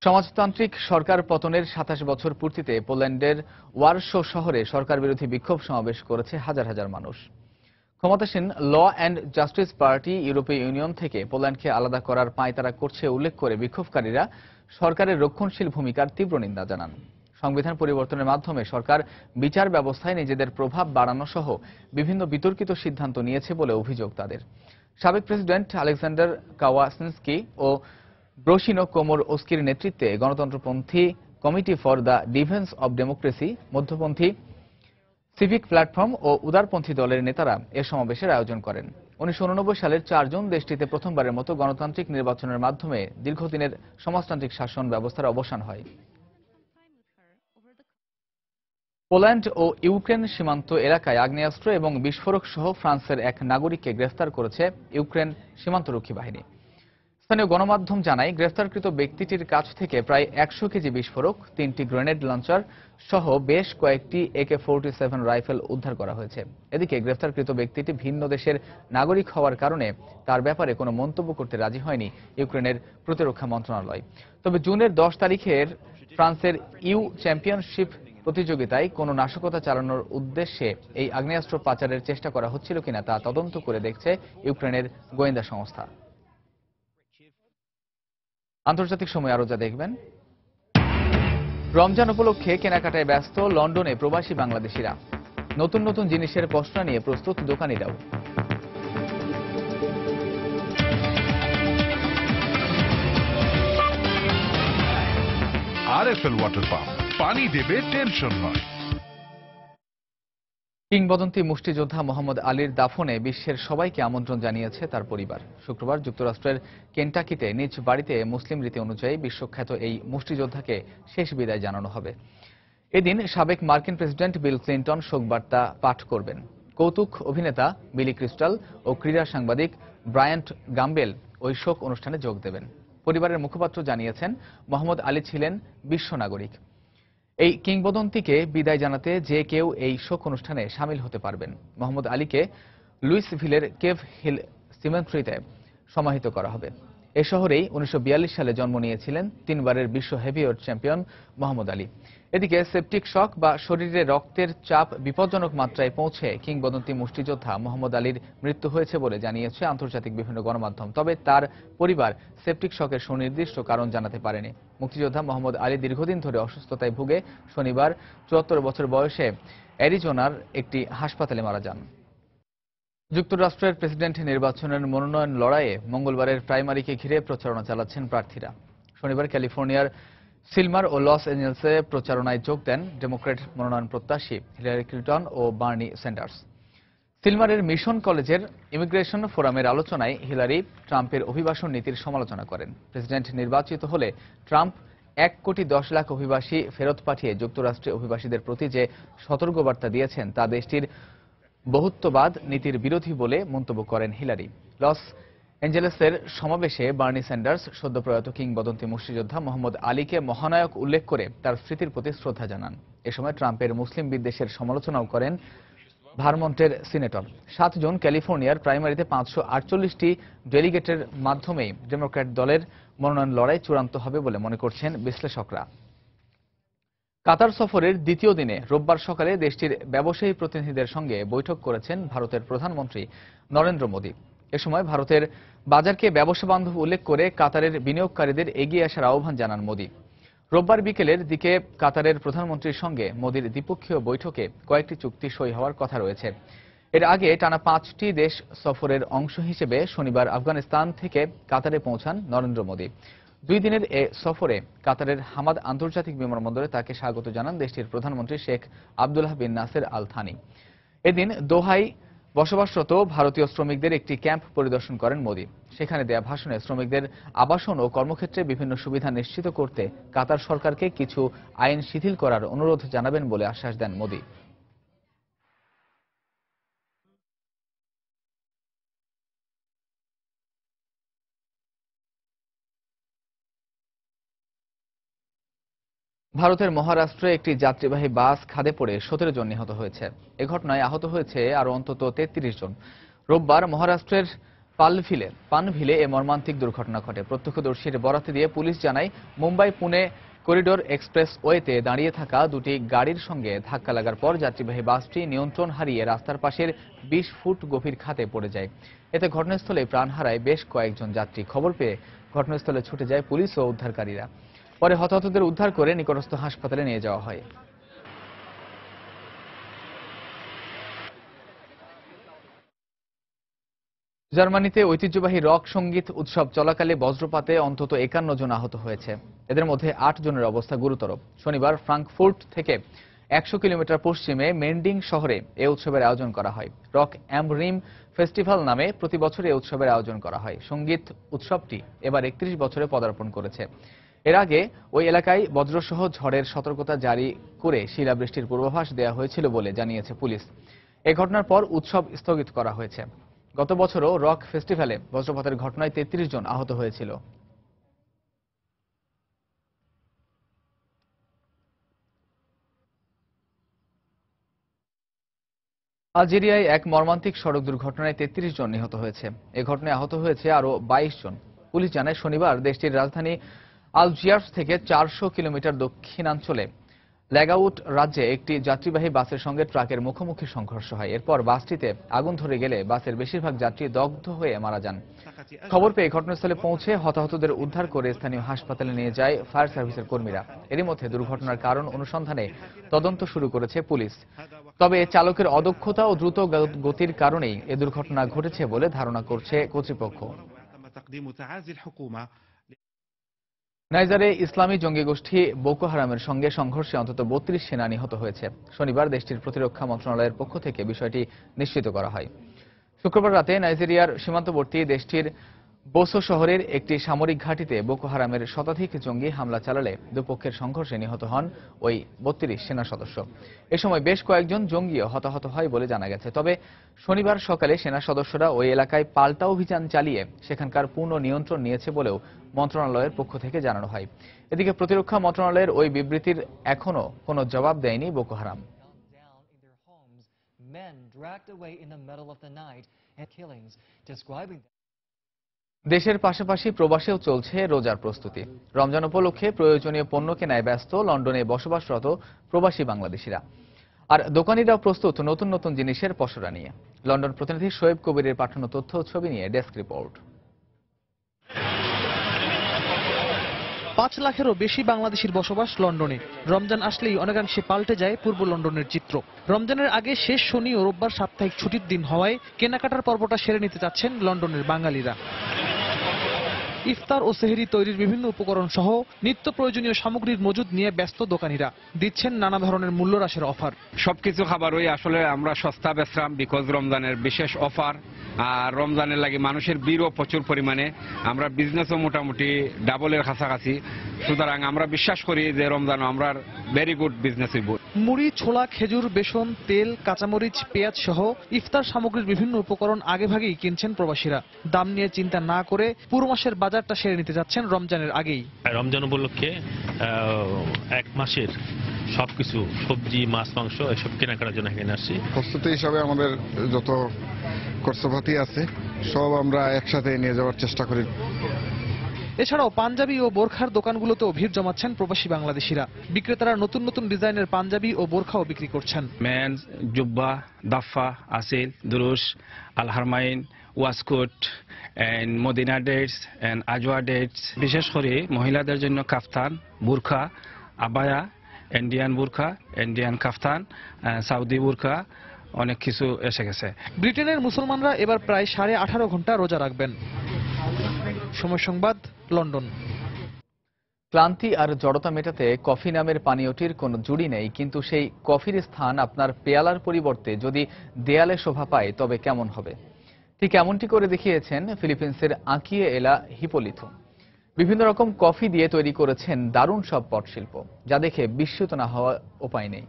সমাজতান্ত্রিক সরকার পতনের 27 বছর পূর্তিতে পোল্যান্ডের ওয়ারশো শহরে সরকার বিরোধী বিক্ষোভ সমাবেশ করেছে হাজার হাজার মানুষ। ক্ষমতাসীন ল অ্যান্ড জাস্টিস পার্টি ইউরোপীয় ইউনিয়ন থেকে পোল্যান্ডকে আলাদা করার পাঁয়তারা করছে উল্লেখ করে বিক্ষোভকারীরা সরকারের রক্ষণশীল ভূমিকার তীব্র নিন্দা জানান। সংবিধান পরিবর্তনের মাধ্যমে সরকার বিচার ব্যবস্থায় নিজেদের প্রভাব বাড়ানো সহ বিভিন্ন বিতর্কিত সিদ্ধান্ত নিয়েছে বলে অভিযোগ তাদের। সাবেক প্রেসিডেন্ট আলেকজান্ডার কাওয়াসিনস্কি ও ব্রোসিনো কোমর ওস্কির নেতৃত্বে গণতন্ত্রপন্থী committee for the defence of democracy, মধ্যপন্থী সিভিক প্ল্যাটফর্ম ও উদারপন্থী দলের নেতারা এ সমাবেশের আয়োজন করেন। 1989 সালের 4 জুন দেশটিতে প্রথমবারের মতো গণতান্ত্রিক নির্বাচনের মাধ্যমে দীর্ঘদিনের সমাজতান্ত্রিক শাসন ব্যবস্থার অবসান হয়। পোল্যান্ড ও ইউক্রেন সীমান্ত এলাকায় আগ্নেয়াস্ত্র এবং বিস্ফোরক সহ ফ্রান্সের এক নাগরিককে গ্রেফতার করেছে ইউক্রেন সীমান্তরক্ষী বাহিনী। স্থানীয় গণমাধ্যম জানায়, গ্রেফতারকৃত ব্যক্তিটির কাছ থেকে প্রায় 100 কেজি বিস্ফোরক, 3টি গ্রেনেড লঞ্চার সহ বেশ কয়েকটি AK-47 রাইফেল উদ্ধার করা হয়েছে। এদিকে গ্রেফতারকৃত ব্যক্তিটি ভিন্ন দেশের নাগরিক হওয়ার কারণে তার ব্যাপারে কোনো মন্তব্য করতে রাজি হয়নি ইউক্রেনের প্রতিরক্ষা মন্ত্রণালয়। তবে জুনের 10 তারিখের ফ্রান্সের ইউ চ্যাম্পিয়নশিপ প্রতিযোগিতায় কোনো নাশকতা চালানোর উদ্দেশ্যে এই আগ্নেয়াস্ত্র পাচারের চেষ্টা করা হচ্ছিল কিনা তা তদন্ত করে দেখছে ইউক্রেনের গোয়েন্দা সংস্থা। আন্তর্জাতিক সময় আরো যা দেখবেন। রমজান উপলক্ষে কেনাকাটায় ব্যস্ত লন্ডনে প্রবাসী বাংলাদেশিরা। নতুন নতুন জিনিসের পসরা নিয়ে প্রস্তুত দোকানিরাও। আরএফএল ওয়াটার পাম্প, পানি দেবে, টেনশন নয়। কিংবদন্তি মুষ্টিযোদ্ধা মোহাম্মদ আলীর দাফনে বিশ্বের সবাইকে আমন্ত্রণ জানিয়েছে তার পরিবার। শুক্রবার যুক্তরাষ্ট্রের কেন্টাকিতে নিজ বাড়িতে মুসলিম রীতি অনুযায়ী বিশ্বখ্যাত এই মুষ্টিযোদ্ধাকে শেষ বিদায় জানানো হবে। এদিন সাবেক মার্কিন প্রেসিডেন্ট বিল ক্লিন্টন শোকবার্তা পাঠ করবেন। কৌতুক অভিনেতা বিলি ক্রিস্টাল ও ক্রীড়া সাংবাদিক ব্রায়ান্ট গাম্বেল ওই শোক অনুষ্ঠানে যোগ দেবেন। পরিবারের মুখপাত্র জানিয়েছেন, মোহাম্মদ আলী ছিলেন বিশ্ব নাগরিক। এই কিংবদন্তিকে বিদায় জানাতে যে কেউ এই শোক অনুষ্ঠানে সামিল হতে পারবেন। মোহাম্মদ আলীকে লুইসভিলের কেভ হিল সিমেট্রিতে সমাহিত করা হবে। এ শহরেই 1942 সালে জন্ম নিয়েছিলেন 3 বারের বিশ্ব হেভিওয়েট চ্যাম্পিয়ন মোহাম্মদ আলী। এদিকে সেপটিক শক বা শরীরে রক্তের চাপ বিপজ্জনক মাত্রায় পৌঁছে কিংবদন্তি মুষ্টিযোদ্ধা মোহাম্মদ আলীর মৃত্যু হয়েছে বলে জানিয়েছে আন্তর্জাতিক বিভিন্ন গণমাধ্যম। তবে তার পরিবার সেপটিক শকের সুনির্দিষ্ট কারণ জানাতে পারেনি। মুক্তিযোদ্ধা মোহাম্মদ আলী দীর্ঘদিন ধরে অসুস্থতায় ভুগে শনিবার 74 বছর বয়সে অ্যারিজোনার একটি হাসপাতালে মারা যান। যুক্তরাষ্ট্রের প্রেসিডেন্ট নির্বাচনের মনোনয়ন লড়াইয়ে মঙ্গলবারের প্রাইমারিকে ঘিরে প্রচারণা চালাচ্ছেন প্রার্থীরা। শনিবার ক্যালিফোর্নিয়ার সিলমার ও লস এঞ্জেলসে প্রচারণায় যোগ দেন ডেমোক্র্যাট মনোনয়ন প্রত্যাশী হিলারি ক্লিন্টন ও বার্নি স্যান্ডার্স। সিলমারের মিশন কলেজের ইমিগ্রেশন ফোরামের আলোচনায় হিলারি ট্রাম্পের অভিবাসন নীতির সমালোচনা করেন। প্রেসিডেন্ট নির্বাচিত হলে ট্রাম্প 1,10,00,000 অভিবাসী ফেরত পাঠিয়ে যুক্তরাষ্ট্রে অভিবাসীদের প্রতি যে সতর্কবার্তা দিয়েছেন তা দেশটির বহুত্ববাদ নীতির বিরোধী বলে মন্তব্য করেন হিলারি। লস এঞ্জেলেসের সমাবেশে বার্নি স্যান্ডার্স সদ্যপ্রয়াত কিংবদন্তি মুষ্টিযোদ্ধা মোহাম্মদ আলীকে মহানায়ক উল্লেখ করে তার স্মৃতির প্রতি শ্রদ্ধা জানান। এ সময় ট্রাম্পের মুসলিম বিদ্বেষের সমালোচনাও করেন ভারমন্টের সিনেটর। 7 জুন ক্যালিফোর্নিয়ার প্রাইমারিতে 548টি ডেলিগেটের মাধ্যমেই ডেমোক্র্যাট দলের মনোনয়ন লড়াই চূড়ান্ত হবে বলে মনে করছেন বিশ্লেষকরা। কাতার সফরের দ্বিতীয় দিনে রোববার সকালে দেশটির ব্যবসায়ী প্রতিনিধিদের সঙ্গে বৈঠক করেছেন ভারতের প্রধানমন্ত্রী নরেন্দ্র মোদী। এ সময় ভারতের বাজারকে ব্যবসা বান্ধব উল্লেখ করে কাতারের বিনিয়োগকারীদের এগিয়ে আসার আহ্বান জানান মোদী। রোববার বিকেলের দিকে কাতারের প্রধানমন্ত্রীর সঙ্গে মোদীর দ্বিপক্ষীয় বৈঠকে কয়েকটি চুক্তি সই হওয়ার কথা রয়েছে। এর আগে টানা 5টি দেশ সফরের অংশ হিসেবে শনিবার আফগানিস্তান থেকে কাতারে পৌঁছান নরেন্দ্র মোদী। 2 দিনের এ সফরে কাতারের হামাদ আন্তর্জাতিক বিমানবন্দরে তাকে স্বাগত জানান দেশটির প্রধানমন্ত্রী শেখ আব্দুল্লাহ বিন নাসের আল থানি। এদিন দোহায় বসবাসরত ভারতীয় শ্রমিকদের একটি ক্যাম্প পরিদর্শন করেন মোদী। সেখানে দেয়া ভাষণে শ্রমিকদের আবাসন ও কর্মক্ষেত্রে বিভিন্ন সুবিধা নিশ্চিত করতে কাতার সরকারকে কিছু আইন শিথিল করার অনুরোধ জানাবেন বলে আশ্বাস দেন মোদী। ভারতের মহারাষ্ট্রে একটি যাত্রীবাহী বাস খাদে পড়ে 17 জন নিহত হয়েছে। এ ঘটনায় আহত হয়েছে আরও অন্তত 33 জন। রোববার মহারাষ্ট্রের পানভিলে এ মর্মান্তিক দুর্ঘটনা ঘটে। প্রত্যক্ষদর্শীর বরাত দিয়ে পুলিশ জানায়, মুম্বাই পুনে করিডোর এক্সপ্রেস ওয়েতে দাঁড়িয়ে থাকা দুটি গাড়ির সঙ্গে ধাক্কা লাগার পর যাত্রীবাহী বাসটি নিয়ন্ত্রণ হারিয়ে রাস্তার পাশের 20 ফুট গভীর খাদে পড়ে যায়। এতে ঘটনাস্থলে প্রাণ হারায় বেশ কয়েকজন যাত্রী। খবর পেয়ে ঘটনাস্থলে ছুটে যায় পুলিশ ও উদ্ধারকারীরা। পরে হতাহতদের উদ্ধার করে নিকটস্থ হাসপাতালে নিয়ে যাওয়া হয়। জার্মানিতে ঐতিহ্যবাহী রক সঙ্গীত উৎসব চলাকালে বজ্রপাতে অন্তত 51 জন আহত হয়েছে। এদের মধ্যে 8 জনের অবস্থা গুরুতর। শনিবার ফ্রাঙ্কফুর্ট থেকে 100 কিলোমিটার পশ্চিমে মেন্ডিং শহরে এ উৎসবের আয়োজন করা হয়। রক অ্যাম রিম ফেস্টিভ্যাল নামে প্রতি বছর এ উৎসবের আয়োজন করা হয়। সঙ্গীত উৎসবটি এবার 31 বছরে পদার্পণ করেছে। এর আগে ওই এলাকায় বজ্রসহ ঝড়ের সতর্কতা জারি করে শিলাবৃষ্টির পূর্বাভাস দেওয়া হয়েছিল বলে জানিয়েছে পুলিশ। এই ঘটনার পর উৎসব স্থগিত করা হয়েছে। গত বছরও রক ফেস্টিভ্যালে বজ্রপাতের ঘটনায় 33 জন আহত হয়েছিল। আলজেরিয়ায় এক মর্মান্তিক সড়ক দুর্ঘটনায় 33 জন নিহত হয়েছে। এ ঘটনায় আহত হয়েছে আরও 22 জন। পুলিশ জানায়, শনিবার দেশটির রাজধানী আলজিয়ার্স থেকে 400 কিলোমিটার দক্ষিণাঞ্চলে ল্যাগাউট রাজ্যে একটি যাত্রীবাহী বাসের সঙ্গে ট্রাকের মুখোমুখি সংঘর্ষ হয়। এরপর বাসটিতে আগুন ধরে গেলে বাসের বেশিরভাগ যাত্রী দগ্ধ হয়ে মারা যান। খবর পেয়ে ঘটনাস্থলে পৌঁছে হতাহতদের উদ্ধার করে স্থানীয় হাসপাতালে নিয়ে যায় ফায়ার সার্ভিসের কর্মীরা। এরই মধ্যে দুর্ঘটনার কারণ অনুসন্ধানে তদন্ত শুরু করেছে পুলিশ। তবে চালকের অদক্ষতা ও দ্রুত গতির কারণেই এ দুর্ঘটনা ঘটেছে বলে ধারণা করছে কর্তৃপক্ষ। নাইজারে ইসলামী জঙ্গি গোষ্ঠী বোকো হারামের সঙ্গে সংঘর্ষে অন্তত 32 সেনা নিহত হয়েছে। শনিবার দেশটির প্রতিরক্ষা মন্ত্রণালয়ের পক্ষ থেকে বিষয়টি নিশ্চিত করা হয়। শুক্রবার রাতে নাইজেরিয়ার সীমান্তবর্তী দেশটির বোসো শহরের একটি সামরিক ঘাঁটিতে বোকো হারামের শতাধিক জঙ্গি হামলা চালালে দুপক্ষের সংঘর্ষে নিহত হন ওই 32 সেনা সদস্য। এ সময় বেশ কয়েকজন জঙ্গিও হতাহত হয় বলে জানা গেছে। তবে শনিবার সকালে সেনা সদস্যরা ওই এলাকায় পাল্টা অভিযান চালিয়ে সেখানকার পূর্ণ নিয়ন্ত্রণ নিয়েছে বলেও মন্ত্রণালয়ের পক্ষ থেকে জানানো হয়। এদিকে প্রতিরক্ষা মন্ত্রণালয়ের ওই বিবৃতির এখনো কোনো জবাব দেয়নি বোকো হারাম। দেশের পাশাপাশি প্রবাসেও চলছে রোজার প্রস্তুতি। রমজান উপলক্ষে প্রয়োজনীয় পণ্য কেনায় ব্যস্ত লন্ডনে বসবাসরত প্রবাসী বাংলাদেশিরা। আর দোকানিরাও প্রস্তুত নতুন নতুন জিনিসের পসরা নিয়ে। লন্ডন প্রতিনিধি শোয়েব কবিরের পাঠানো তথ্য ও ছবি নিয়ে ডেস্ক রিপোর্ট। 5 লাখেরও বেশি বাংলাদেশির বসবাস লন্ডনে। রমজান আসলেই অনেকাংশে পাল্টে যায় পূর্ব লন্ডনের চিত্র। রমজানের আগে শেষ শনি ও রোববার সাপ্তাহিক ছুটির দিন হওয়ায় কেনাকাটার পর্বটা সেরে নিতে চাচ্ছেন লন্ডনের বাঙালিরা। ইফতার ও সেহরি তৈরির বিভিন্ন উপকরণ সহ নিত্য প্রয়োজনীয় সামগ্রীর মজুদ নিয়ে ব্যস্ত দোকানিরা দিচ্ছেন নানা ধরনের মূল্য হ্রাসের অফার। সবকিছু খাবারই আসলে আমরা সস্তা বেচলাম বিকজ রমজানের বিশেষ অফার। আর রমজানের লাগে মানুষের ভিড়ও প্রচুর পরিমাণে। আমরা বিজনেসও মোটামুটি ডাবলের কাছাকাছি। সুতরাং আমরা বিশ্বাস করি যে রমজানও আমরা ভেরি গুড বিজনেস হইব। মুড়ি, ছোলা, খেজুর, বেসন, তেল, কাঁচামরিচ, পেঁয়াজ সহ ইফতার সামগ্রীর বিভিন্ন উপকরণ আগেভাগেই কিনছেন প্রবাসীরা। দাম নিয়ে চিন্তা না করে পুরো মাসের বাজারটা সেরে নিতে যাচ্ছেন রমজানের আগেই। রমজান উপলক্ষে 1 মাসের সবকিছু সবজি, মাছ, মাংস এসব কেনাকাটার জন্য এখানে আসছি। প্রস্তুতি হিসাবে আমাদের যত খরচপাতি আছে সব আমরা একসাথে নিয়ে যাওয়ার চেষ্টা করি। এছাড়াও পাঞ্জাবি ও বোরখার দোকানগুলোতেও ভিড় জমাচ্ছেন প্রবাসী বাংলাদেশিরা। বিক্রেতারা নতুন নতুন ডিজাইনের পাঞ্জাবি ও বোরখাও বিক্রি করছেন। মেন্স, জুব্বা, দাফা, আসিল, দুরুশ, আল হারমাইন, waistcoat and Medina dates and আজওয়া ডেটস। বিশেষ করে মহিলাদের জন্য কাফতান, বুরখা, আবায়া, ইন্ডিয়ান বুরখা, ইন্ডিয়ান কাফতান, সাউদি বুরখা অনেক কিছু এসে গেছে। ব্রিটেনের মুসলমানরা এবার প্রায় 18.5 ঘন্টা রোজা রাখবেন। সময় সংবাদ, লন্ডন। ক্লান্তি আর জড়তা মেটাতে কফি নামের পানীয়টির কোনো জুড়ি নেই, কিন্তু সেই কফির স্থান আপনার পেয়ালার পরিবর্তে যদি দেয়ালে শোভা পায় তবে কেমন হবে? ঠিক এমনটি করে দেখিয়েছেন ফিলিপিন্সের আঁকিয়ে এলা হিপোলিথো। বিভিন্ন রকম কফি দিয়ে তৈরি করেছেন দারুণ সব পটশিল্প, যা দেখে বিস্মিত না হওয়ার উপায় নেই।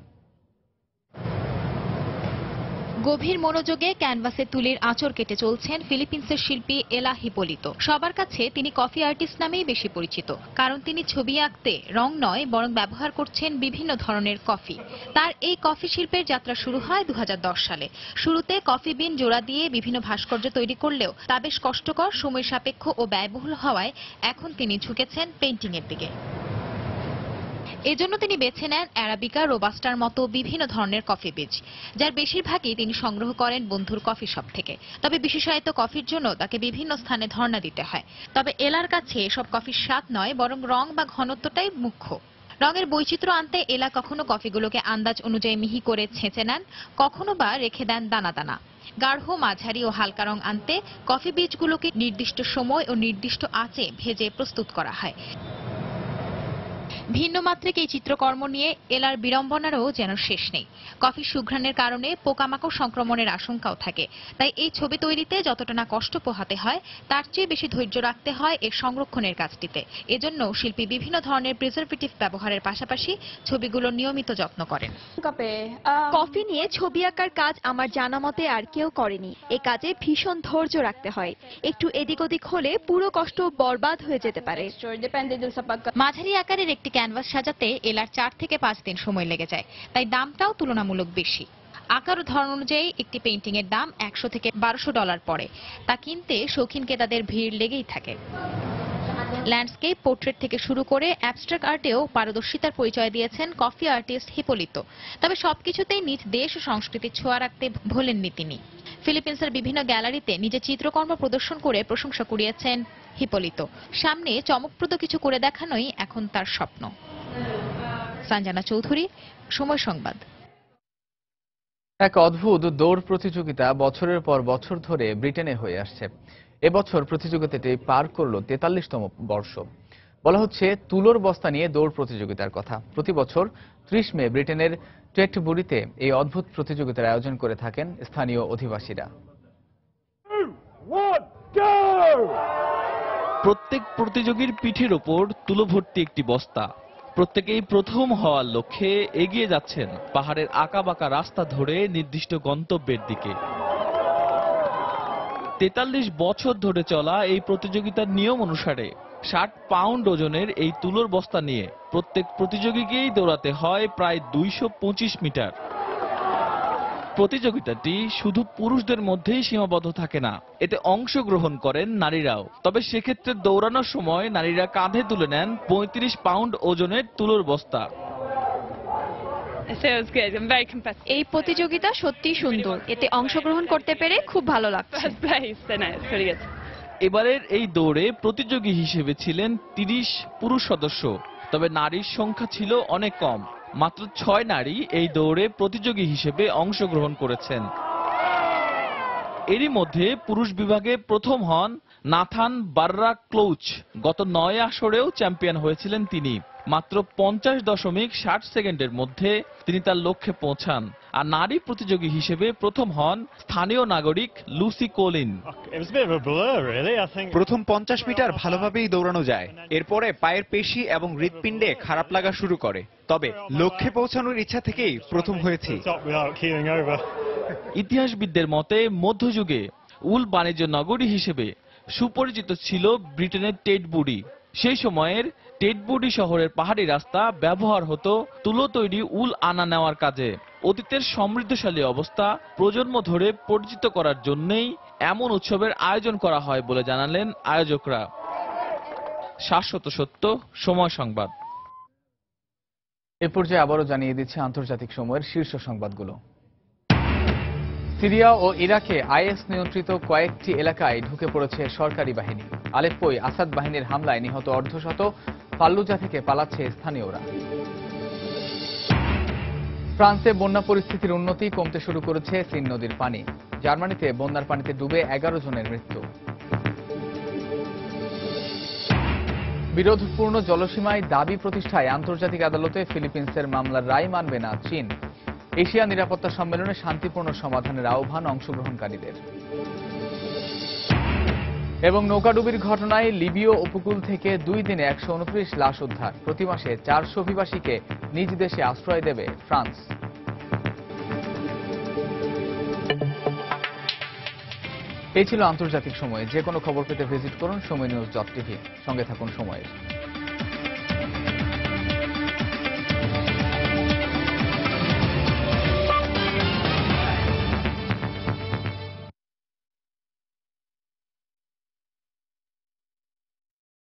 গভীর মনোযোগে ক্যানভাসে তুলির আঁচড় কেটে চলছেন ফিলিপিন্সের শিল্পী এলা হিপোলিতো। সবার কাছে তিনি কফি আর্টিস্ট নামেই বেশি পরিচিত, কারণ তিনি ছবি আঁকতে রং নয় বরং ব্যবহার করছেন বিভিন্ন ধরনের কফি। তার এই কফি শিল্পের যাত্রা শুরু হয় 2010 সালে। শুরুতে কফি বিন জোড়া দিয়ে বিভিন্ন ভাস্কর্য তৈরি করলেও তা বেশ কষ্টকর, সময় সাপেক্ষ ও ব্যয়বহুল হওয়ায় এখন তিনি ঝুঁকেছেন পেইন্টিং এর দিকে। এজন্য তিনি বেছে নেন অ্যারাবিকা, রোবাস্টার মতো বিভিন্ন ধরনের কফি বীজ, যার বেশিরভাগই তিনি সংগ্রহ করেন বন্ধুর কফি শপ থেকে। তবে বিশেষায়িত কফির জন্য তাকে বিভিন্ন স্থানে ধর্ণা দিতে হয়। তবে এলার কাছে এসব কফির স্বাদ নয় বরং রং বা ঘনত্বটাই মুখ্য। রঙের বৈচিত্র্য আনতে এলা কখনো কফিগুলোকে আন্দাজ অনুযায়ী মিহি করে ছেঁচে নেন, কখনো বা রেখে দেন দানা দানা। গাঢ়, মাঝারি ও হালকা রং আনতে কফি বীজগুলোকে নির্দিষ্ট সময় ও নির্দিষ্ট আঁচে ভেজে প্রস্তুত করা হয়। ভিন্ন মাত্রিক এই চিত্রকর্ম নিয়ে এলার বিড়ম্বনারও যেন শেষ নেই। কফির সুঘ্রাণের কারণে পোকামাকড় সংক্রমণের আশঙ্কাও থাকে, তাই এই ছবি তৈরিতে যতটা না কষ্ট পোহাতে হয় তার চেয়ে বেশি ধৈর্য রাখতে হয় এর সংরক্ষণের কাজটিতে। এজন্য শিল্পী বিভিন্ন ধরনের প্রিজারভেটিভ ব্যবহারের পাশাপাশি ছবিগুলো নিয়মিত যত্ন করেন। কফি নিয়ে ছবি আঁকার কাজ আমার জানা মতে আর কেউ করেনি। এ কাজে ভীষণ ধৈর্য রাখতে হয়, একটু এদিক ওদিক হলে পুরো কষ্ট বরবাদ হয়ে যেতে পারে। মাঝারি আকারের একটি ক্যানভাস সাজাতে এলার 4 থেকে 5 দিন সময় লেগে যায়, তাই দামটাও তুলনামূলক বেশি। আকার ও ধরন অনুযায়ী একটি পেইন্টিং এর দাম $100 থেকে $1200 পড়ে। তা কিনতে শৌখিন ক্রেতাদের ভিড় লেগেই থাকে। ল্যান্ডস্কেপ, পোর্ট্রেট থেকে শুরু করে অ্যাবস্ট্রাক্ট আর্টেও পারদর্শিতার পরিচয় দিয়েছেন কফি আর্টিস্ট হিপোলিতো। তবে সবকিছুতেই নিজ দেশ ও সংস্কৃতির ছোঁয়া রাখতে ভোলেননি তিনি। ফিলিপিন্সের বিভিন্ন গ্যালারিতে নিজের চিত্রকর্ম প্রদর্শন করে প্রশংসা কুড়িয়েছেন হিপোলিতো। সামনে চমকপ্রদ কিছু করে দেখানোই এখন তার স্বপ্ন। সঞ্জনা চৌধুরী, সময় সংবাদ। এক অদ্ভুত দৌড় প্রতিযোগিতা বছরের পর বছর ধরে ব্রিটেনে হয়ে আসছে। এবছর প্রতিযোগিতাটি পার করল 43তম বর্ষ। বলা হচ্ছে তুলোর বস্তা নিয়ে দৌড় প্রতিযোগিতার কথা। প্রতি বছর 30 মে ব্রিটেনের টেটবুরিতে এই অদ্ভুত প্রতিযোগিতার আয়োজন করে থাকেন স্থানীয় অধিবাসীরা। প্রত্যেক প্রতিযোগীর পিঠের ওপর তুলো ভর্তি একটি বস্তা। প্রত্যেকেই প্রথম হওয়ার লক্ষ্যে এগিয়ে যাচ্ছেন পাহাড়ের আঁকাবাঁকা রাস্তা ধরে নির্দিষ্ট গন্তব্যের দিকে। 43 বছর ধরে চলা এই প্রতিযোগিতার নিয়ম অনুসারে 60 পাউন্ড ওজনের এই তুলোর বস্তা নিয়ে প্রত্যেক প্রতিযোগীকেই দৌড়াতে হয় প্রায় 225 মিটার। প্রতিযোগিতাটি শুধু পুরুষদের মধ্যেই সীমাবদ্ধ থাকে না, এতে অংশগ্রহণ করেন নারীরাও। তবে সেক্ষেত্রে দৌড়ানোর সময় নারীরা কাঁধে তুলে নেন 35 পাউন্ড ওজনের তুলোর বস্তা। এই প্রতিযোগিতা সত্যি সুন্দর, এতে অংশগ্রহণ করতে পেরে খুব ভালো লাগছে। এবারের এই দৌড়ে প্রতিযোগী হিসেবে ছিলেন 30 পুরুষ সদস্য, তবে নারীর সংখ্যা ছিল অনেক কম। মাত্র 6 নারী এই দৌড়ে প্রতিযোগী হিসেবে অংশগ্রহণ করেছেন। এরই মধ্যে পুরুষ বিভাগে প্রথম হন নাথান বাররা ক্লোচ। গত 9 আসরেও চ্যাম্পিয়ন হয়েছিলেন তিনি। মাত্র 50.60 সেকেন্ডের মধ্যে তিনি তার লক্ষ্যে পৌঁছান। আর নারী প্রতিযোগী হিসেবে প্রথম হন স্থানীয় নাগরিক লুসি কোলিন। প্রথম 50 মিটার ভালোভাবেই দৌড়ানো যায়, এরপরে পায়ের পেশি এবং হৃৎপিণ্ডে খারাপ লাগা শুরু করে। তবে লক্ষ্যে পৌঁছানোর ইচ্ছা থেকেই প্রথম হয়েছি। ইতিহাসবিদদের মতে মধ্যযুগে উল বাণিজ্য নগরী হিসেবে সুপরিচিত ছিল ব্রিটেনের টেটবুরি। সেই সময়ের টেটবুরি শহরের পাহাড়ি রাস্তা ব্যবহার হতো তুলো তৈরি উল আনা নেওয়ার কাজে। অতীতের সমৃদ্ধশালী অবস্থা প্রজন্ম ধরে পরিচিত করার জন্যই এমন উৎসবের আয়োজন করা হয় বলে জানালেন আয়োজকরা। শাশ্বত সত্য, সময় সংবাদ। এ পর্যায়ে আবারও জানিয়ে দিচ্ছে আন্তর্জাতিক সময়ের শীর্ষ সংবাদগুলো। সিরিয়া ও ইরাকে আইএস নিয়ন্ত্রিত কয়েকটি এলাকায় ঢুকে পড়েছে সরকারি বাহিনী। আলেপ্পোয় আসাদ বাহিনীর হামলায় নিহত অর্ধশত, ফাল্লুজা থেকে পালাচ্ছে স্থানীয়রা। ফ্রান্সে বন্যা পরিস্থিতির উন্নতি, কমতে শুরু করেছে সিন নদীর পানি। জার্মানিতে বন্যার পানিতে ডুবে 11 জনের মৃত্যু। বিরোধপূর্ণ জলসীমায় দাবি প্রতিষ্ঠায় আন্তর্জাতিক আদালতে ফিলিপিন্সের মামলার রায় মানবে না চীন। এশিয়া নিরাপত্তা সম্মেলনে শান্তিপূর্ণ সমাধানের আহ্বান অংশগ্রহণকারীদের। এবং নৌকাডুবির ঘটনায় লিবীয় উপকূল থেকে 2 দিনে 129 লাশ উদ্ধার। প্রতি মাসে 400 অভিবাসীকে নিজ দেশে আশ্রয় দেবে ফ্রান্স। এই ছিল আন্তর্জাতিক সময়। যে কোনো খবর পেতে ভিজিট করুন সময়নিউজ.tv। সঙ্গে থাকুন সময়ের।